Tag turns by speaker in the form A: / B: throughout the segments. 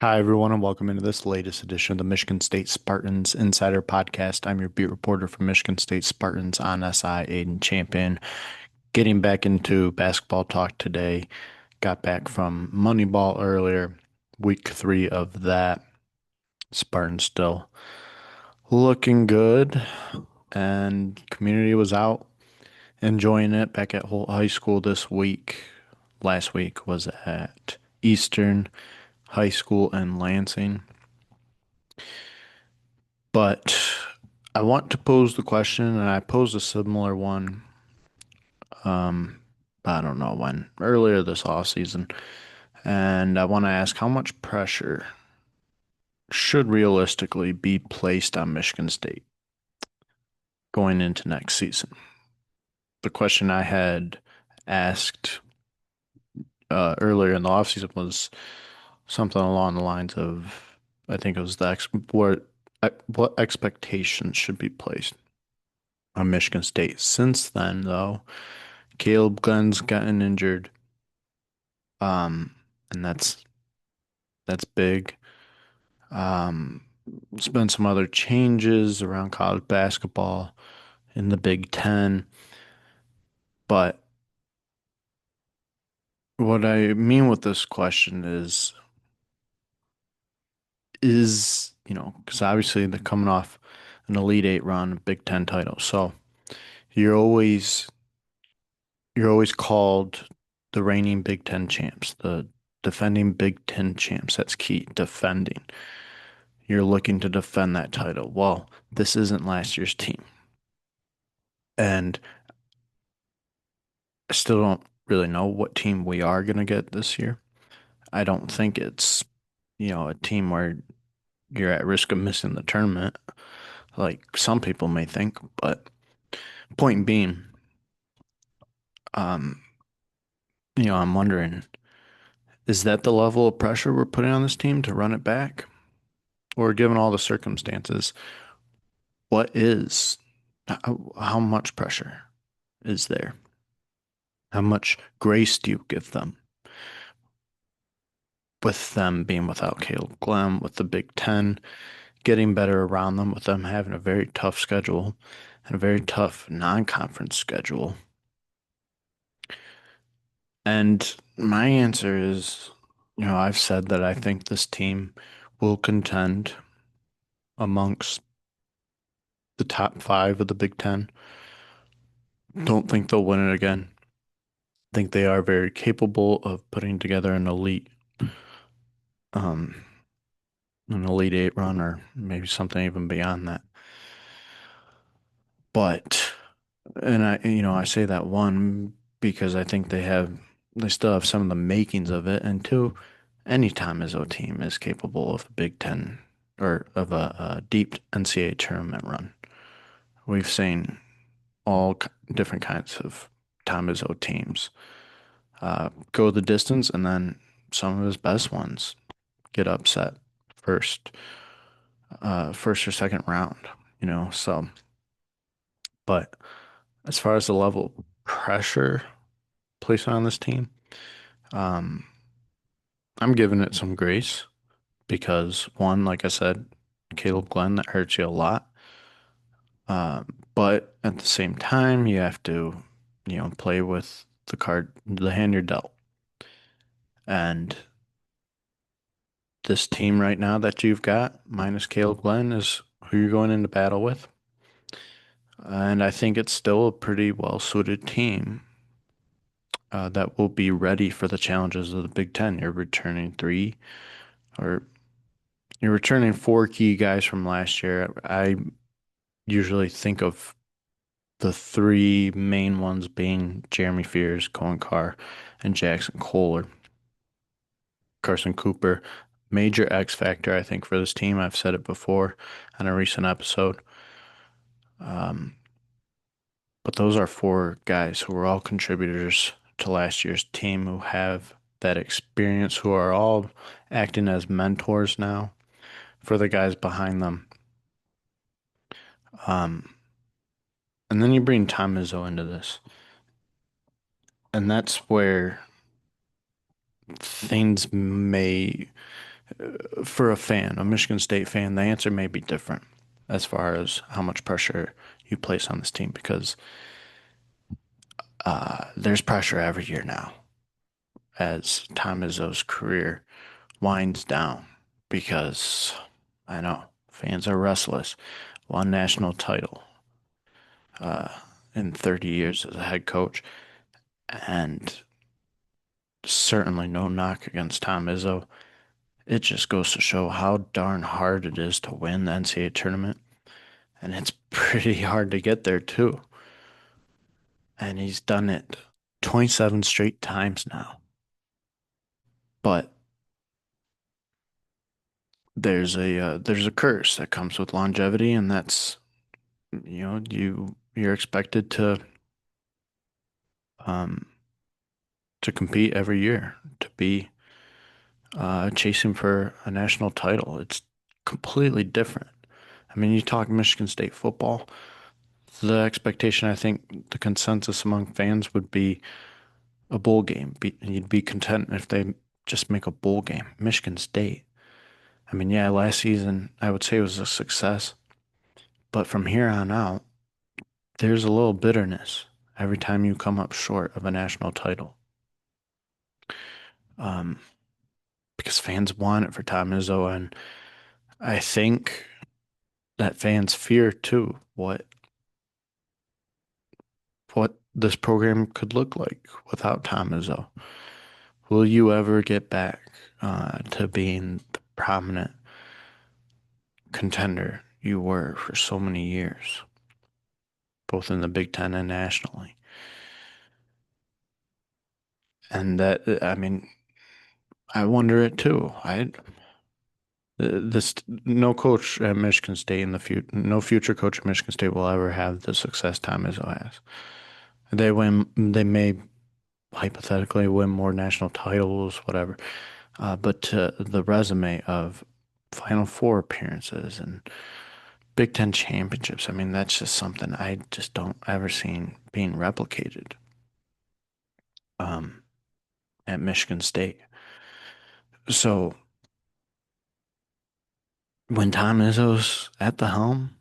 A: Hi, everyone, and welcome into this latest edition of the Michigan State Spartans Insider Podcast. I'm your beat reporter from Michigan State Spartans on SI, Aidan Champion. Getting back into basketball talk today. Got back from Moneyball earlier, week three of that. Spartans still looking good, and community was out enjoying it back at Holt High School this week. Last week was at Eastern High School in Lansing. But I want to pose the question, and I posed a similar one, um, I don't know when, earlier this off season, and I want to ask how much pressure should realistically be placed on Michigan State going into next season? The question I had asked earlier in the offseason was something along the lines of, I think it was what expectations should be placed on Michigan State. Since then, though, Caleb Glenn's gotten injured. Um, and that's big. Um, there's been some other changes around college basketball in the Big Ten, but what I mean with this question is, because obviously they're coming off an Elite Eight run, Big Ten title, so you're always you're always called the reigning Big Ten champs, the defending Big Ten champs. That's key, defending. You're looking to defend that title. Well, this isn't last year's team. And I still don't really know what team we are going to get this year. I don't think it's, a team where you're at risk of missing the tournament, like some people may think. But point being, um, I'm wondering, is that the level of pressure we're putting on this team to run it back? Or given all the circumstances, what is, how much pressure is there? How much grace do you give them? With them being without Caleb Glenn, with the Big Ten getting better around them, with them having a very tough schedule and a very tough non-conference schedule. And my answer is, I've said that I think this team will contend amongst the top five of the Big Ten. Don't think they'll win it again. Think they are very capable of putting together um, an Elite Eight run or maybe something even beyond that. But And I say that one because I think they still have some of the makings of it, and two, any Tom Izzo team is capable of a Big Ten or of a deep NCAA tournament run. We've seen different kinds of Tom Izzo teams go the distance, and then some of his best ones get upset first, first or second round. So, but as far as the level of pressure placed on this team. Um, I'm giving it some grace because one, like I said, Caleb Glenn, that hurts you a lot. But at the same time, you have to, play with the hand you're dealt. And this team right now that you've got, minus Caleb Glenn, is who you're going into battle with. And I think it's still a pretty well-suited team that will be ready for the challenges of the Big Ten. Or you're returning four key guys from last year. I usually think of the three main ones being Jeremy Fears, Cohen Carr, and Jackson Kohler. Carson Cooper, major X factor, I think, for this team. I've said it before on a recent episode. Um, but those are four guys who are all contributors to last year's team who have that experience, who are all acting as mentors now for the guys behind them. Um, and then you bring Tom Izzo into this. And that's where things may For a fan, a Michigan State fan, the answer may be different as far as how much pressure you place on this team because there's pressure every year now as Tom Izzo's career winds down because I know fans are restless. One national title in 30 years as a head coach, and certainly no knock against Tom Izzo. It just goes to show how darn hard it is to win the NCAA tournament, and it's pretty hard to get there too. And he's done it 27 straight times now. But there's a curse that comes with longevity, and that's you're expected um to compete every year, to be chasing for a national title. It's completely different. I mean, you talk Michigan State football, the expectation, I think, the consensus among fans would be a bowl game. You'd be content if they just make a bowl game. Michigan State. I mean, yeah, last season I would say it was a success, but from here on out, there's a little bitterness every time you come up short of a national title. Um, because fans want it for Tom Izzo, and I think that fans fear too what this program could look like without Tom Izzo. Will you ever get back to being the prominent contender you were for so many years, both in the Big Ten and nationally? And that, I mean, I wonder it too. This no coach at Michigan State in the future, no future coach at Michigan State will ever have the success Tom Izzo has. They may hypothetically win more national titles, whatever. But the resume of Final Four appearances and Big Ten championships, I mean, that's just something I just don't ever seen being replicated um, at Michigan State. So when Tom Izzo's at the helm,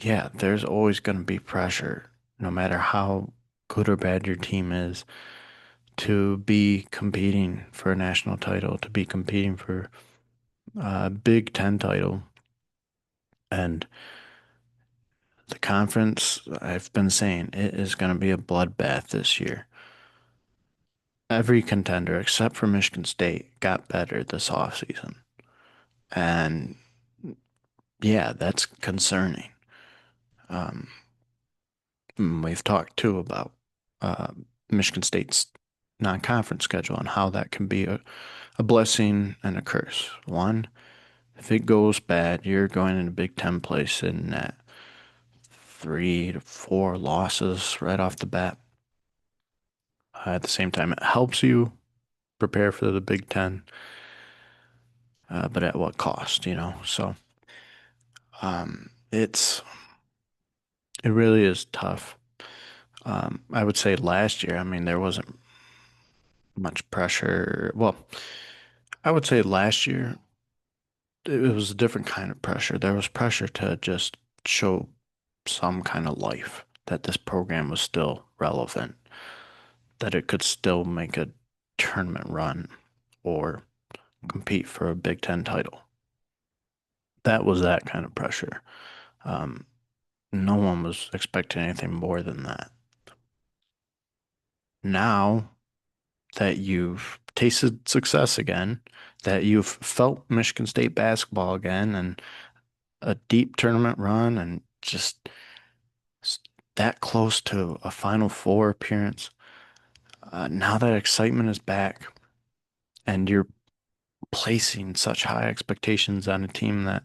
A: yeah, there's always going to be pressure, no matter how good or bad your team is, to be competing for a national title, to be competing for a Big Ten title. And the conference, I've been saying, it is going to be a bloodbath this year. Every contender except for Michigan State got better this offseason. And yeah, that's concerning. Um, we've talked too about uh, Michigan State's non-conference schedule and how that can be a blessing and a curse. One, if it goes bad, you're going into Big Ten play sitting at 3 to 4 losses right off the bat. At the same time, it helps you prepare for the Big Ten, but at what cost, you know? So it really is tough. I would say last year, I mean, there wasn't much pressure. Well, I would say last year it was a different kind of pressure. There was pressure to just show some kind of life that this program was still relevant, that it could still make a tournament run or compete for a Big Ten title. That was that kind of pressure. Um, no one was expecting anything more than that. Now that you've tasted success again, that you've felt Michigan State basketball again, and a deep tournament run, and just that close to a Final Four appearance, now that excitement is back, and you're placing such high expectations on a team that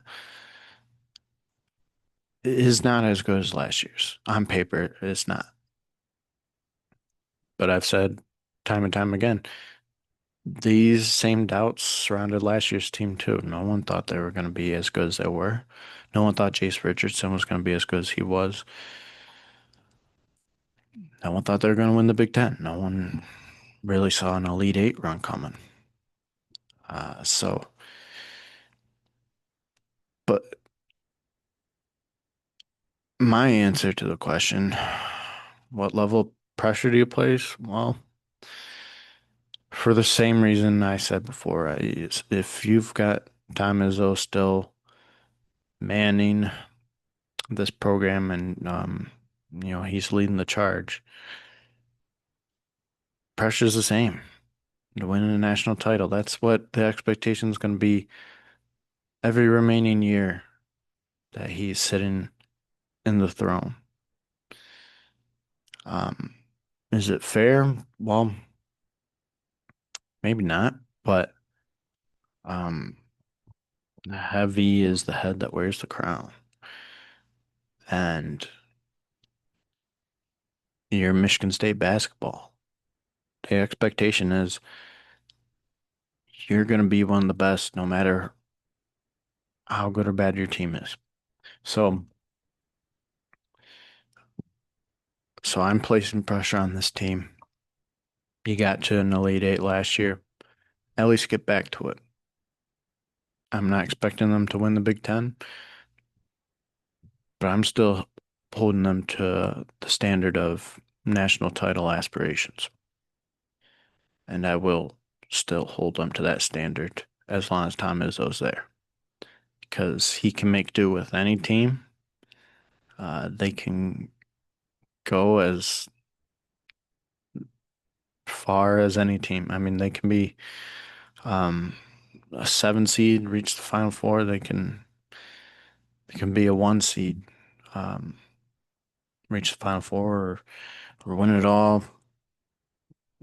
A: is not as good as last year's. On paper, it's not. But I've said time and time again, these same doubts surrounded last year's team too. No one thought they were going to be as good as they were. No one thought Jace Richardson was going to be as good as he was. No one thought they were going to win the Big Ten. No one really saw an Elite Eight run coming. So, but my answer to the question, what level of pressure do you place? Well, for the same reason I said before, if you've got Tom Izzo still manning this program and he's leading the charge, pressure's the same to win a national title. That's what the expectation is going to be every remaining year that he's sitting in the throne. Um, is it fair? Well, maybe not, but um, heavy is the head that wears the crown. And you're Michigan State basketball. The expectation is you're going to be one of the best no matter how good or bad your team is. So, so I'm placing pressure on this team. You got to an Elite Eight last year. At least get back to it. I'm not expecting them to win the Big Ten, but I'm still holding them to the standard of national title aspirations. And I will still hold them to that standard as long as Tom Izzo's there because he can make do with any team. They can go as far as any team. I mean, they can be um, a 7 seed, reach the Final Four. They can be a 1 seed, um, reach the Final Four, or win it all.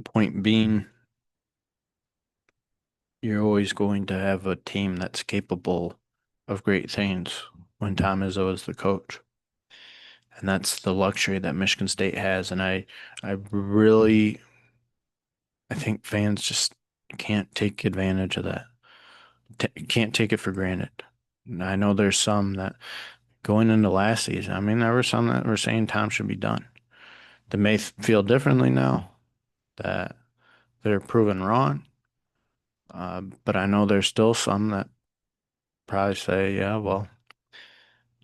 A: Point being, you're always going to have a team that's capable of great things when Tom Izzo is the coach. And that's the luxury that Michigan State has. And I really, I think fans just can't take advantage of that. Can't take it for granted. And I know there's some that going into last season, I mean, there were some that were saying Tom should be done. They may feel differently now that they're proven wrong. But I know there's still some that probably say, yeah, well,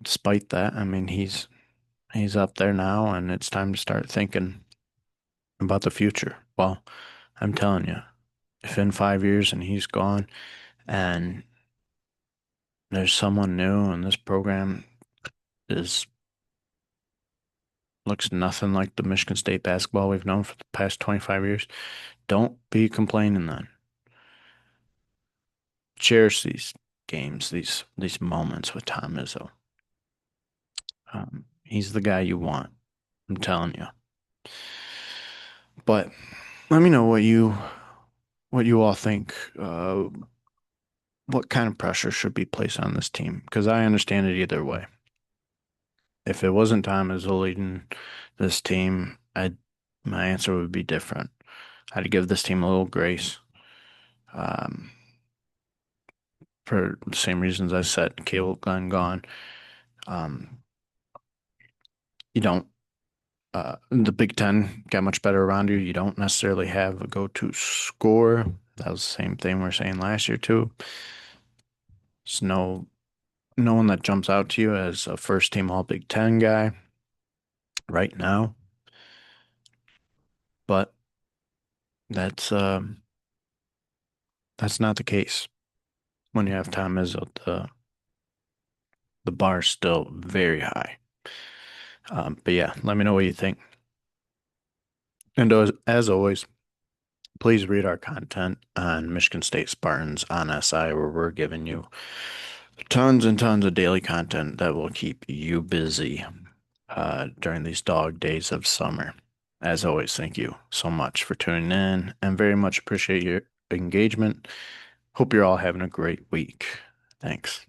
A: despite that, I mean, he's up there now, and it's time to start thinking about the future. Well, I'm telling you, if in 5 years and he's gone, and there's someone new, and this program is looks nothing like the Michigan State basketball we've known for the past 25 years, don't be complaining then. Cherish these games, these moments with Tom Izzo. He's the guy you want. I'm telling you. But let me know what you all think. What kind of pressure should be placed on this team? Because I understand it either way. If it wasn't Tom Izzo leading this team, my answer would be different. I'd give this team a little grace. Um, for the same reasons I said, Caleb Glenn gone. Um, you don't the Big Ten got much better around you. You don't necessarily have a go-to score. That was the same thing we are saying last year too. There's no one that jumps out to you as a first team All Big Ten guy right now. But that's not the case when you have Tom Izzo. The bar's still very high. But yeah, let me know what you think. And as always, please read our content on Michigan State Spartans on SI, where we're giving you tons and tons of daily content that will keep you busy during these dog days of summer. As always, thank you so much for tuning in and very much appreciate your engagement. Hope you're all having a great week. Thanks.